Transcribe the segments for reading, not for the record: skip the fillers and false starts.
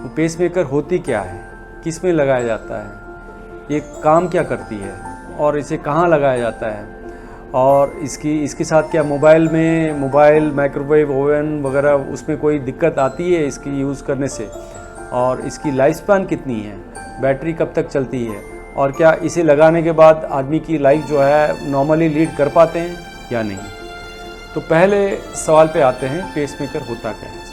Pacemaker होती क्या है, किस में लगाया जाता है, ये काम क्या करती है और इसे कहाँ लगाया जाता है, और इसके साथ क्या मोबाइल माइक्रोवेव ओवन वगैरह उसमें कोई दिक्कत आती है इसकी यूज़ करने से, और इसकी लाइफ स्पैन कितनी है, बैटरी कब तक चलती है, और क्या इसे लगाने के बाद आदमी की लाइफ जो है नॉर्मली लीड कर पाते हैं या नहीं। तो पहले सवाल पे आते हैं, पेसमेकर होता क्या है।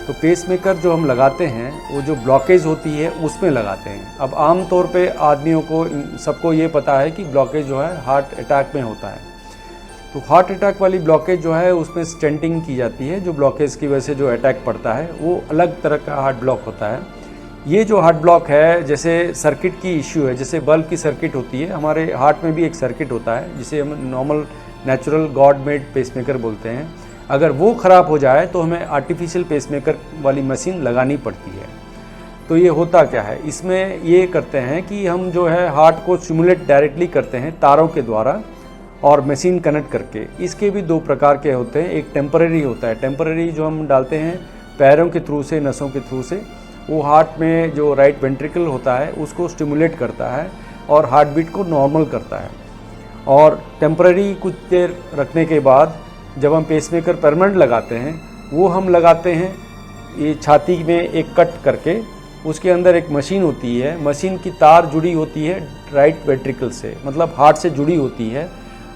तो पेसमेकर जो हम लगाते हैं वो जो ब्लॉकेज होती है उसमें लगाते हैं। अब आम तौर पे आदमियों को सबको ये पता है कि ब्लॉकेज जो है हार्ट अटैक में होता है। तो हार्ट अटैक वाली ब्लॉकेज जो है उसमें स्टेंटिंग की जाती है, जो ब्लॉकेज की वजह से जो अटैक पड़ता है वो अलग तरह का हार्ट ब्लॉक होता है। ये जो हार्ट ब्लॉक है, जैसे सर्किट की इश्यू है, जैसे बल्ब की सर्किट होती है, हमारे हार्ट में भी एक सर्किट होता है जिसे हम normal natural God made pacemaker बोलते हैं। अगर वो ख़राब हो जाए तो हमें आर्टिफिशियल पेसमेकर वाली मशीन लगानी पड़ती है। तो ये होता क्या है, इसमें ये करते हैं कि हम जो है हार्ट को स्टिमुलेट डायरेक्टली करते हैं तारों के द्वारा और मशीन कनेक्ट करके। इसके भी दो प्रकार के होते हैं, एक टेम्परेरी होता है। टेम्परेरी जो हम डालते हैं पैरों के थ्रू से, नसों के थ्रू से, वो हार्ट में जो राइट वेंट्रिकल होता है उसको स्टिमुलेट करता है और हार्ट बीट को नॉर्मल करता है। और टेम्परेरी कुछ देर रखने के बाद जब हम पेसमेकर परमानेंट लगाते हैं, वो हम लगाते हैं ये छाती में एक कट करके, उसके अंदर एक मशीन होती है, मशीन की तार जुड़ी होती है राइट वेंट्रिकल से, मतलब हार्ट से जुड़ी होती है।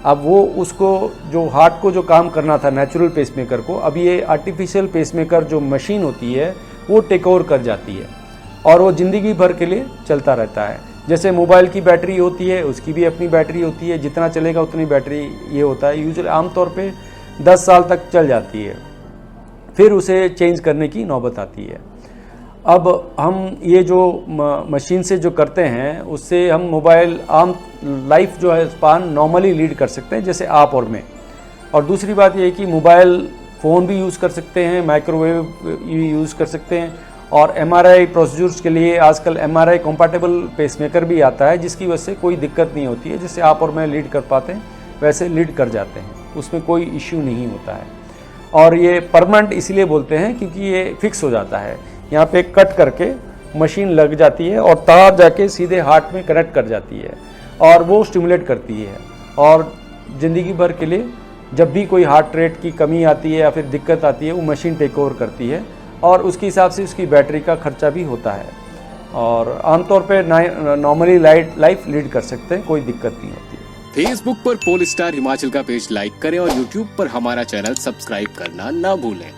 अब वो उसको जो हार्ट को जो काम करना था नेचुरल पेसमेकर को, अब ये आर्टिफिशियल पेसमेकर जो मशीन होती है वो टेक ओवर कर जाती है और वो ज़िंदगी भर के लिए चलता रहता है। जैसे मोबाइल की बैटरी होती है, उसकी भी अपनी बैटरी होती है, जितना चलेगा उतनी बैटरी ये होता है। यूजुअली आमतौर पे 10 साल तक चल जाती है, फिर उसे चेंज करने की नौबत आती है। अब हम ये जो मशीन से जो करते हैं उससे हम मोबाइल आम लाइफ जो है स्पान नॉर्मली लीड कर सकते हैं, जैसे आप और मैं। और दूसरी बात ये है कि मोबाइल फ़ोन भी यूज़ कर सकते हैं, माइक्रोवेव यूज़ कर सकते हैं, और MRI प्रोसीजर्स के लिए आजकल MRI कंपैटिबल पेसमेकर भी आता है, जिसकी वजह से कोई दिक्कत नहीं होती है। जैसे आप और मैं लीड कर पाते हैं वैसे लीड कर जाते हैं, उसमें कोई इश्यू नहीं होता है। और ये परमानेंट इसलिए बोलते हैं क्योंकि ये फिक्स हो जाता है, यहाँ पे कट करके मशीन लग जाती है और तार जाके सीधे हार्ट में कनेक्ट कर जाती है और वो स्टिमुलेट करती है, और ज़िंदगी भर के लिए जब भी कोई हार्ट रेट की कमी आती है या फिर दिक्कत आती है वो मशीन टेक ओवर करती है, और उसके हिसाब से उसकी बैटरी का खर्चा भी होता है। और आमतौर पे नॉर्मली लाइफ लीड कर सकते हैं, कोई दिक्कत नहीं होती है। फेसबुक पर पोलस्टार हिमाचल का पेज लाइक करें और यूट्यूब पर हमारा चैनल सब्सक्राइब करना ना भूलें।